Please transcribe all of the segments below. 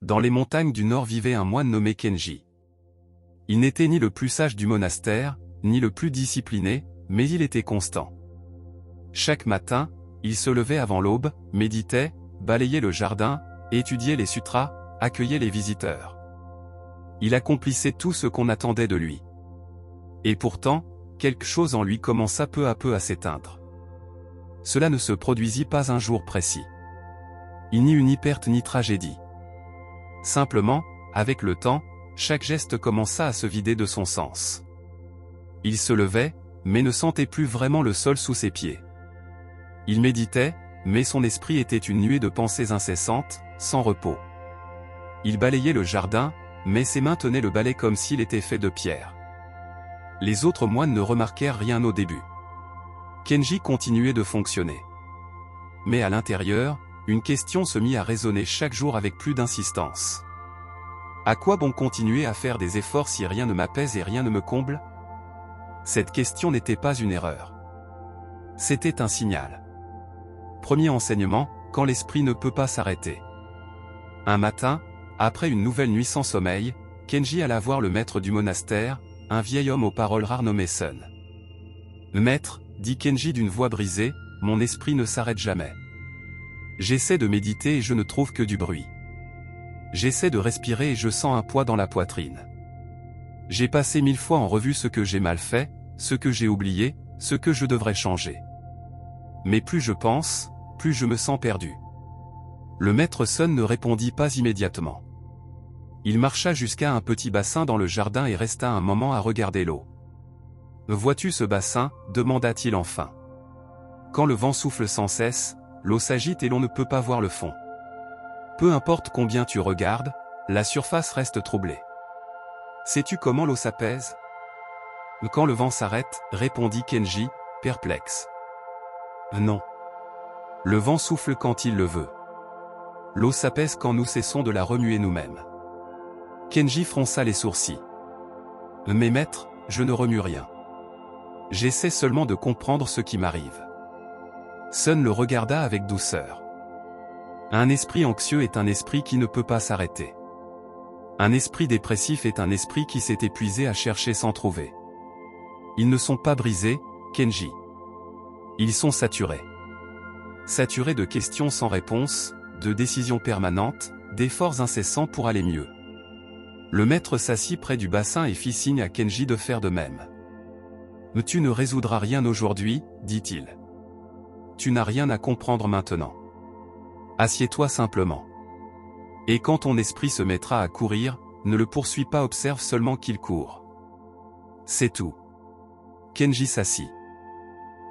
dans les montagnes du Nord vivait un moine nommé Kenji. Il n'était ni le plus sage du monastère, ni le plus discipliné, mais il était constant. Chaque matin, il se levait avant l'aube, méditait, balayait le jardin, étudiait les sutras, accueillait les visiteurs. Il accomplissait tout ce qu'on attendait de lui. Et pourtant, quelque chose en lui commença peu à peu à s'éteindre. Cela ne se produisit pas un jour précis. Il n'y eut ni perte ni tragédie. Simplement, avec le temps, chaque geste commença à se vider de son sens. Il se levait, mais ne sentait plus vraiment le sol sous ses pieds. Il méditait, mais son esprit était une nuée de pensées incessantes, sans repos. Il balayait le jardin, mais ses mains tenaient le balai comme s'il était fait de pierre. Les autres moines ne remarquèrent rien au début. Kenji continuait de fonctionner. Mais à l'intérieur, une question se mit à résonner chaque jour avec plus d'insistance. À quoi bon continuer à faire des efforts si rien ne m'apaise et rien ne me comble? Cette question n'était pas une erreur. C'était un signal. Premier enseignement, quand l'esprit ne peut pas s'arrêter. Un matin, après une nouvelle nuit sans sommeil, Kenji alla voir le maître du monastère, un vieil homme aux paroles rares nommé Sun. « Maître, dit Kenji d'une voix brisée, mon esprit ne s'arrête jamais. J'essaie de méditer et je ne trouve que du bruit. J'essaie de respirer et je sens un poids dans la poitrine. J'ai passé 1000 fois en revue ce que j'ai mal fait, ce que j'ai oublié, ce que je devrais changer. Mais plus je pense, plus je me sens perdu. » Le maître Sun ne répondit pas immédiatement. Il marcha jusqu'à un petit bassin dans le jardin et resta un moment à regarder l'eau. « Vois-tu ce bassin » demanda-t-il enfin. « Quand le vent souffle sans cesse, l'eau s'agite et l'on ne peut pas voir le fond. Peu importe combien tu regardes, la surface reste troublée. Sais-tu comment l'eau s'apaise ? » « Quand le vent s'arrête, répondit Kenji, perplexe. « Non. Le vent souffle quand il le veut. L'eau s'apaise quand nous cessons de la remuer nous-mêmes. » Kenji fronça les sourcils. « Mais maître, je ne remue rien. J'essaie seulement de comprendre ce qui m'arrive. » Sun le regarda avec douceur. Un esprit anxieux est un esprit qui ne peut pas s'arrêter. Un esprit dépressif est un esprit qui s'est épuisé à chercher sans trouver. Ils ne sont pas brisés, Kenji. Ils sont saturés. Saturés de questions sans réponse, de décisions permanentes, d'efforts incessants pour aller mieux. Le maître s'assit près du bassin et fit signe à Kenji de faire de même. « Tu ne résoudras rien aujourd'hui, dit-il. Tu n'as rien à comprendre maintenant. Assieds-toi simplement. Et quand ton esprit se mettra à courir, ne le poursuis pas, observe seulement qu'il court. C'est tout. » Kenji s'assit.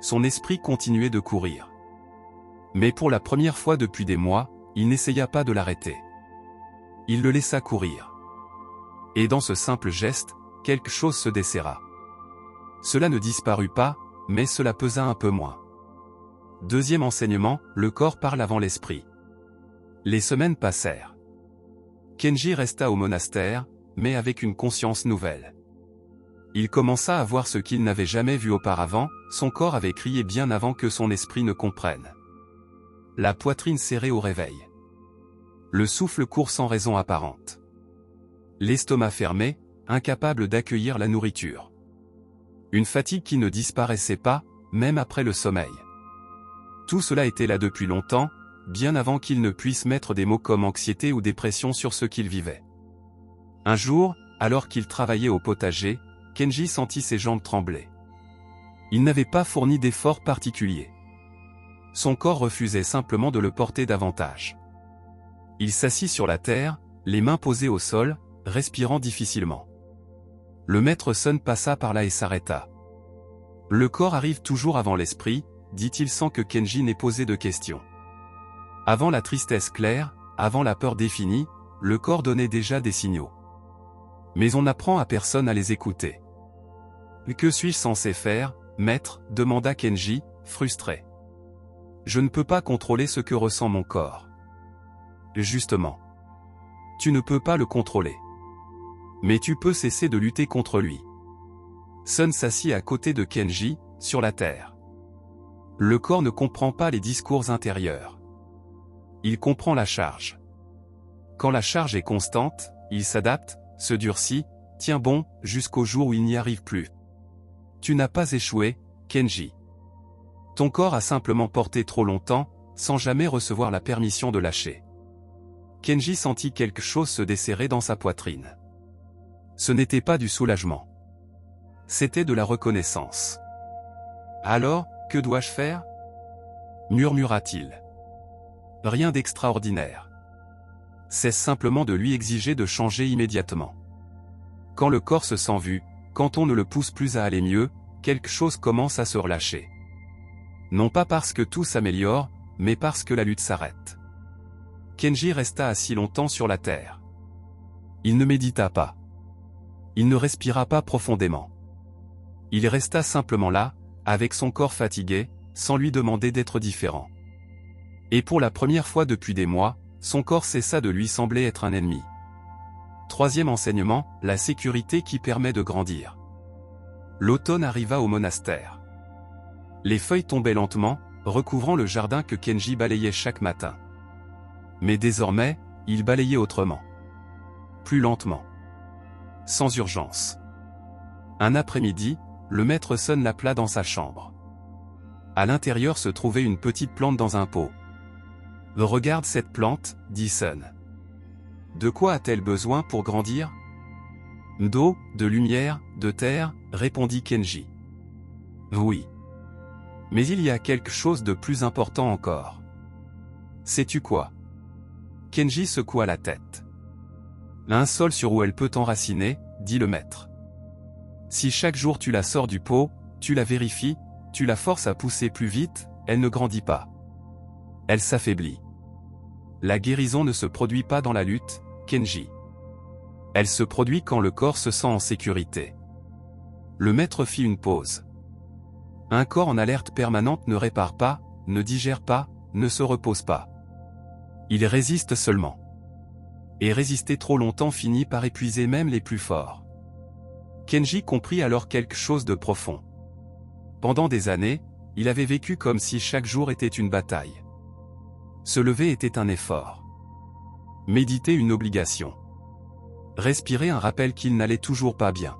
Son esprit continuait de courir. Mais pour la première fois depuis des mois, il n'essaya pas de l'arrêter. Il le laissa courir. Et dans ce simple geste, quelque chose se desserra. Cela ne disparut pas, mais cela pesa un peu moins. Deuxième enseignement, le corps parle avant l'esprit. Les semaines passèrent. Kenji resta au monastère, mais avec une conscience nouvelle. Il commença à voir ce qu'il n'avait jamais vu auparavant, son corps avait crié bien avant que son esprit ne comprenne. La poitrine serrée au réveil. Le souffle court sans raison apparente. L'estomac fermé, incapable d'accueillir la nourriture. Une fatigue qui ne disparaissait pas, même après le sommeil. Tout cela était là depuis longtemps, bien avant qu'il ne puisse mettre des mots comme anxiété ou dépression sur ce qu'il vivait. Un jour, alors qu'il travaillait au potager, Kenji sentit ses jambes trembler. Il n'avait pas fourni d'efforts particuliers. Son corps refusait simplement de le porter davantage. Il s'assit sur la terre, les mains posées au sol, respirant difficilement. Le maître Sun passa par là et s'arrêta. « Le corps arrive toujours avant l'esprit, dit-il sans que Kenji n'ait posé de questions. Avant la tristesse claire, avant la peur définie, le corps donnait déjà des signaux. Mais on n'apprend à personne à les écouter. « Que suis-je censé faire, maître ?» demanda Kenji, frustré. « Je ne peux pas contrôler ce que ressent mon corps. » Justement. Tu ne peux pas le contrôler. Mais tu peux cesser de lutter contre lui. Sun s'assit à côté de Kenji, sur la terre. Le corps ne comprend pas les discours intérieurs. Il comprend la charge. Quand la charge est constante, il s'adapte, se durcit, tient bon, jusqu'au jour où il n'y arrive plus. Tu n'as pas échoué, Kenji. Ton corps a simplement porté trop longtemps, sans jamais recevoir la permission de lâcher. Kenji sentit quelque chose se desserrer dans sa poitrine. Ce n'était pas du soulagement. C'était de la reconnaissance. Alors, que dois-je faire ? Murmura-t-il. Rien d'extraordinaire. Cesse simplement de lui exiger de changer immédiatement. Quand le corps se sent vu, quand on ne le pousse plus à aller mieux, quelque chose commence à se relâcher. Non pas parce que tout s'améliore, mais parce que la lutte s'arrête. Kenji resta assis longtemps sur la terre. Il ne médita pas. Il ne respira pas profondément. Il resta simplement là, avec son corps fatigué, sans lui demander d'être différent. Et pour la première fois depuis des mois, son corps cessa de lui sembler être un ennemi. Troisième enseignement, la sécurité qui permet de grandir. L'automne arriva au monastère. Les feuilles tombaient lentement, recouvrant le jardin que Kenji balayait chaque matin. Mais désormais, il balayait autrement. Plus lentement. Sans urgence. Un après-midi, le maître Sun l'appela dans sa chambre. À l'intérieur se trouvait une petite plante dans un pot. « Regarde cette plante, dit Sun. De quoi a-t-elle besoin pour grandir ? D'eau, de lumière, de terre, répondit Kenji. Oui. Mais il y a quelque chose de plus important encore. Sais-tu quoi ? Kenji secoua la tête. Un sol sur où elle peut t'enraciner, dit le maître. Si chaque jour tu la sors du pot, tu la vérifies, tu la forces à pousser plus vite, elle ne grandit pas. Elle s'affaiblit. La guérison ne se produit pas dans la lutte, Kenji. Elle se produit quand le corps se sent en sécurité. Le maître fit une pause. Un corps en alerte permanente ne répare pas, ne digère pas, ne se repose pas. Il résiste seulement. Et résister trop longtemps finit par épuiser même les plus forts. Kenji comprit alors quelque chose de profond. Pendant des années, il avait vécu comme si chaque jour était une bataille. Se lever était un effort. Méditer une obligation. Respirer un rappel qu'il n'allait toujours pas bien.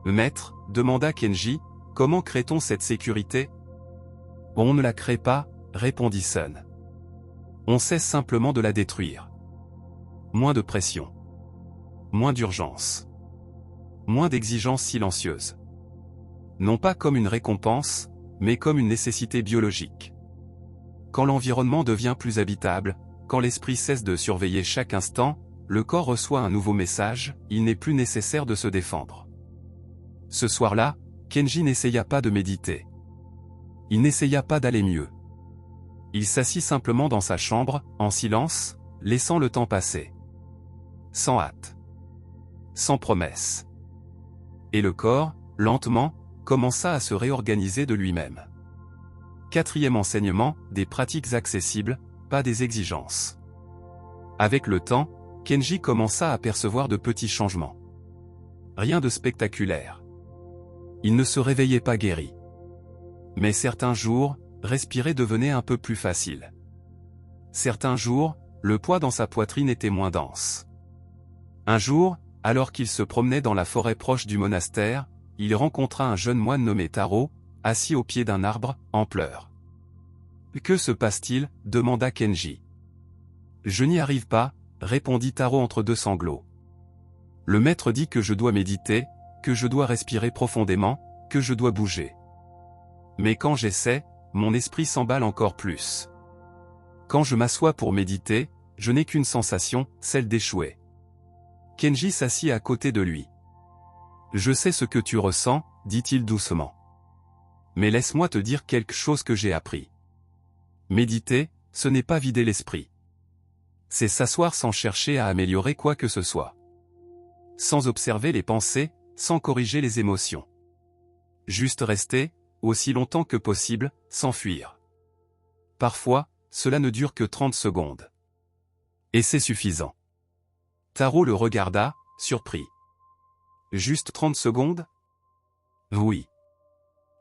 Maître, demanda Kenji, comment crée-t-on cette sécurité ? On ne la crée pas, répondit Sun. On cesse simplement de la détruire. Moins de pression. Moins d'urgence. Moins d'exigences silencieuses. Non pas comme une récompense, mais comme une nécessité biologique. Quand l'environnement devient plus habitable, quand l'esprit cesse de surveiller chaque instant, le corps reçoit un nouveau message, il n'est plus nécessaire de se défendre. Ce soir-là, Kenji n'essaya pas de méditer. Il n'essaya pas d'aller mieux. Il s'assit simplement dans sa chambre, en silence, laissant le temps passer. Sans hâte. Sans promesse. Et le corps, lentement, commença à se réorganiser de lui-même. Quatrième enseignement, des pratiques accessibles, pas des exigences. Avec le temps, Kenji commença à percevoir de petits changements. Rien de spectaculaire. Il ne se réveillait pas guéri. Mais certains jours, respirer devenait un peu plus facile. Certains jours, le poids dans sa poitrine était moins dense. Un jour, alors qu'il se promenait dans la forêt proche du monastère, il rencontra un jeune moine nommé Taro, assis au pied d'un arbre, en pleurs. « Que se passe-t-il » demanda Kenji. « Je n'y arrive pas » répondit Taro entre deux sanglots. Le maître dit que je dois méditer, que je dois respirer profondément, que je dois bouger. Mais quand j'essaie, mon esprit s'emballe encore plus. Quand je m'assois pour méditer, je n'ai qu'une sensation, celle d'échouer. Kenji s'assit à côté de lui. « Je sais ce que tu ressens, dit-il doucement. Mais laisse-moi te dire quelque chose que j'ai appris. Méditer, ce n'est pas vider l'esprit. C'est s'asseoir sans chercher à améliorer quoi que ce soit. Sans observer les pensées, sans corriger les émotions. Juste rester, aussi longtemps que possible, sans fuir. Parfois, cela ne dure que 30 secondes. Et c'est suffisant. » Taro le regarda, surpris. « Juste 30 secondes ? » « Oui.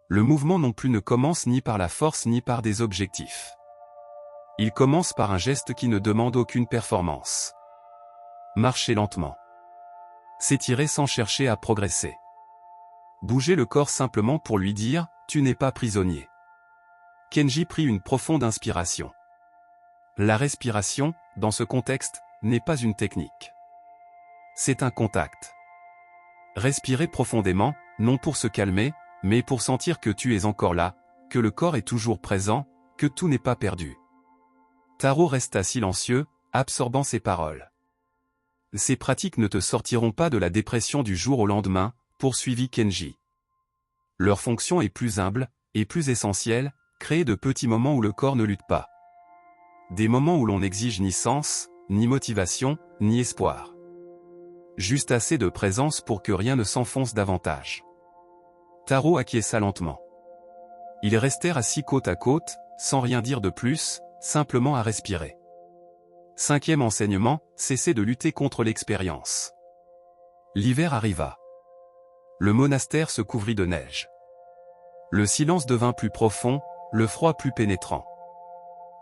Le mouvement non plus ne commence ni par la force ni par des objectifs. Il commence par un geste qui ne demande aucune performance. Marcher lentement. S'étirer sans chercher à progresser. Bouger le corps simplement pour lui dire « Tu n'es pas prisonnier ». Kenji prit une profonde inspiration. La respiration, dans ce contexte, n'est pas une technique. C'est un contact. Respirer profondément, non pour se calmer, mais pour sentir que tu es encore là, que le corps est toujours présent, que tout n'est pas perdu. Taro resta silencieux, absorbant ses paroles. Ces pratiques ne te sortiront pas de la dépression du jour au lendemain, poursuivit Kenji. Leur fonction est plus humble, et plus essentielle, créer de petits moments où le corps ne lutte pas. Des moments où l'on n'exige ni sens, ni motivation, ni espoir. Juste assez de présence pour que rien ne s'enfonce davantage. Taro acquiesça lentement. Ils restèrent assis côte à côte, sans rien dire de plus, simplement à respirer. 5e enseignement, cesser de lutter contre l'expérience. L'hiver arriva. Le monastère se couvrit de neige. Le silence devint plus profond, le froid plus pénétrant.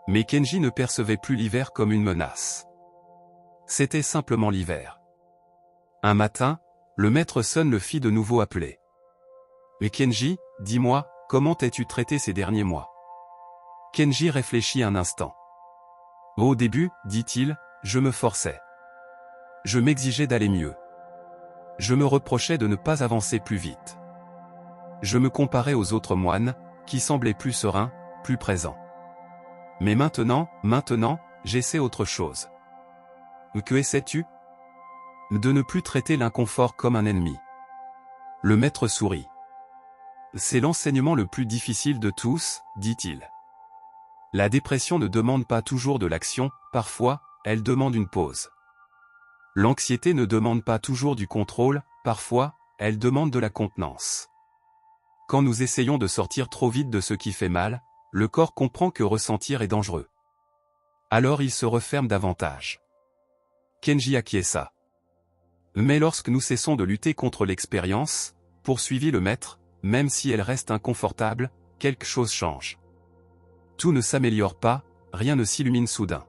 Mais Kenji ne percevait plus l'hiver comme une menace. C'était simplement l'hiver. Un matin, le maître Sun le fit de nouveau appeler. « Et Kenji, dis-moi, comment t'es-tu traité ces derniers mois ?» Kenji réfléchit un instant. « Au début, dit-il, je me forçais. Je m'exigeais d'aller mieux. Je me reprochais de ne pas avancer plus vite. Je me comparais aux autres moines, qui semblaient plus sereins, plus présents. Mais maintenant, j'essaie autre chose. » « Que essaies-tu ? » « De ne plus traiter l'inconfort comme un ennemi. » Le maître sourit. « C'est l'enseignement le plus difficile de tous, dit-il. La dépression ne demande pas toujours de l'action, parfois, elle demande une pause. L'anxiété ne demande pas toujours du contrôle, parfois, elle demande de la contenance. Quand nous essayons de sortir trop vite de ce qui fait mal, le corps comprend que ressentir est dangereux. Alors il se referme davantage. » Kenji acquiesça. « Mais lorsque nous cessons de lutter contre l'expérience, poursuivit le maître, même si elle reste inconfortable, quelque chose change. Tout ne s'améliore pas, rien ne s'illumine soudain.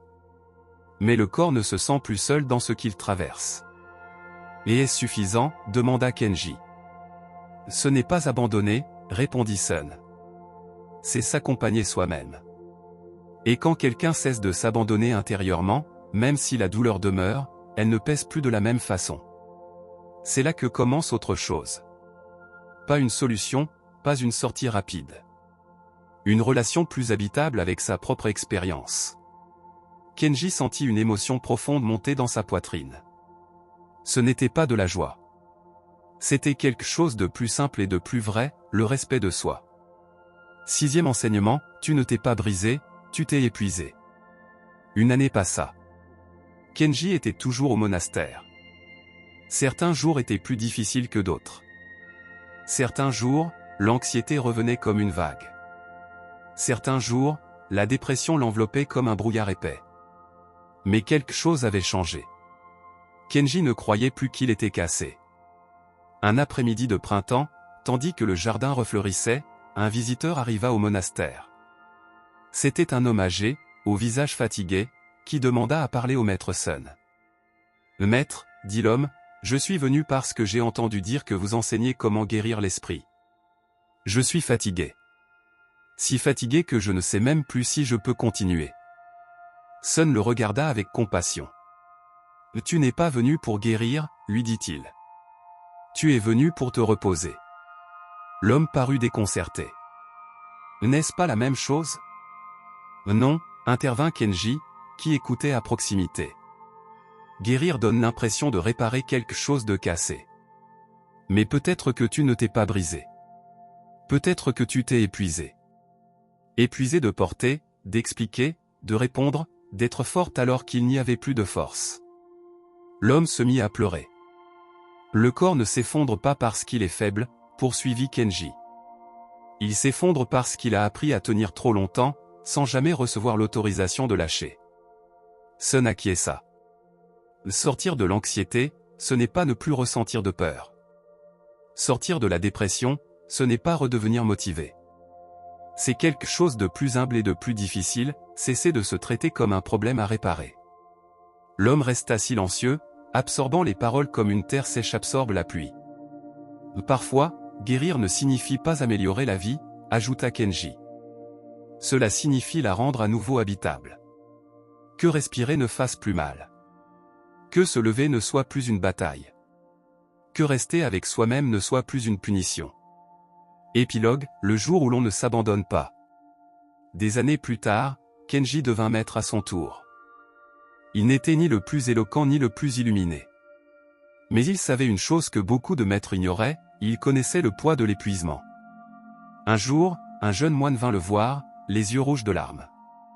Mais le corps ne se sent plus seul dans ce qu'il traverse. »« Et est-ce suffisant ?» demanda Kenji. « Ce n'est pas abandonner, » répondit Sun. « C'est s'accompagner soi-même. Et quand quelqu'un cesse de s'abandonner intérieurement, même si la douleur demeure, elle ne pèse plus de la même façon. C'est là que commence autre chose. Pas une solution, pas une sortie rapide. Une relation plus habitable avec sa propre expérience. » Kenji sentit une émotion profonde monter dans sa poitrine. Ce n'était pas de la joie. C'était quelque chose de plus simple et de plus vrai, le respect de soi. 6e enseignement, tu ne t'es pas brisé, tu t'es épuisé. Une année passa. Kenji était toujours au monastère. Certains jours étaient plus difficiles que d'autres. Certains jours, l'anxiété revenait comme une vague. Certains jours, la dépression l'enveloppait comme un brouillard épais. Mais quelque chose avait changé. Kenji ne croyait plus qu'il était cassé. Un après-midi de printemps, tandis que le jardin refleurissait, un visiteur arriva au monastère. C'était un homme âgé, au visage fatigué, qui demanda à parler au maître Sun. « Maître, dit l'homme, je suis venu parce que j'ai entendu dire que vous enseignez comment guérir l'esprit. Je suis fatigué. Si fatigué que je ne sais même plus si je peux continuer. » Sun le regarda avec compassion. « Tu n'es pas venu pour guérir, lui dit-il. Tu es venu pour te reposer. » L'homme parut déconcerté. « N'est-ce pas la même chose ? » Non, intervint Kenji, qui écoutait à proximité. Guérir donne l'impression de réparer quelque chose de cassé. Mais peut-être que tu ne t'es pas brisé. Peut-être que tu t'es épuisé. Épuisé de porter, d'expliquer, de répondre, d'être forte alors qu'il n'y avait plus de force. L'homme se mit à pleurer. Le corps ne s'effondre pas parce qu'il est faible, poursuivit Kenji. Il s'effondre parce qu'il a appris à tenir trop longtemps, sans jamais recevoir l'autorisation de lâcher. Sun acquiesça. Sortir de l'anxiété, ce n'est pas ne plus ressentir de peur. Sortir de la dépression, ce n'est pas redevenir motivé. C'est quelque chose de plus humble et de plus difficile, cesser de se traiter comme un problème à réparer. L'homme resta silencieux, absorbant les paroles comme une terre sèche absorbe la pluie. Parfois, guérir ne signifie pas améliorer la vie, ajouta Kenji. Cela signifie la rendre à nouveau habitable. Que respirer ne fasse plus mal. Que se lever ne soit plus une bataille. Que rester avec soi-même ne soit plus une punition. Épilogue, le jour où l'on ne s'abandonne pas. Des années plus tard, Kenji devint maître à son tour. Il n'était ni le plus éloquent ni le plus illuminé. Mais il savait une chose que beaucoup de maîtres ignoraient, il connaissait le poids de l'épuisement. Un jour, un jeune moine vint le voir, les yeux rouges de larmes.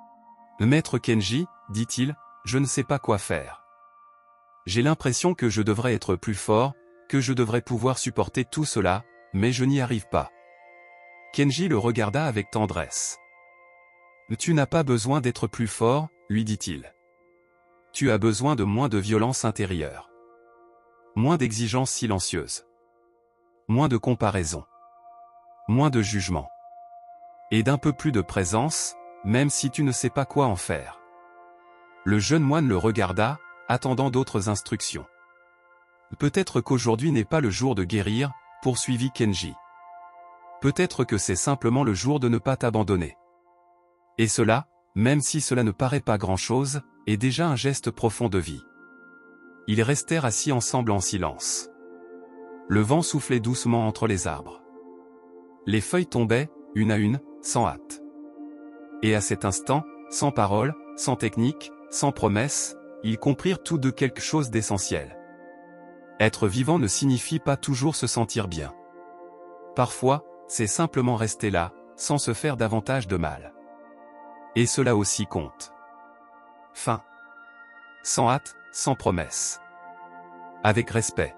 « Maître Kenji, dit-il, je ne sais pas quoi faire. J'ai l'impression que je devrais être plus fort, que je devrais pouvoir supporter tout cela, mais je n'y arrive pas. » Kenji le regarda avec tendresse. « Tu n'as pas besoin d'être plus fort, lui dit-il. Tu as besoin de moins de violence intérieure. Moins d'exigences silencieuses. Moins de comparaison. Moins de jugement. Et d'un peu plus de présence, même si tu ne sais pas quoi en faire. » Le jeune moine le regarda, attendant d'autres instructions. « Peut-être qu'aujourd'hui n'est pas le jour de guérir, poursuivit Kenji. Peut-être que c'est simplement le jour de ne pas t'abandonner. Et cela, même si cela ne paraît pas grand-chose, est déjà un geste profond de vie. » Ils restèrent assis ensemble en silence. Le vent soufflait doucement entre les arbres. Les feuilles tombaient, une à une, sans hâte. Et à cet instant, sans parole, sans technique, sans promesse, ils comprirent tous deux quelque chose d'essentiel. Être vivant ne signifie pas toujours se sentir bien. Parfois, c'est simplement rester là, sans se faire davantage de mal. Et cela aussi compte. Fin. Sans hâte, sans promesse. Avec respect.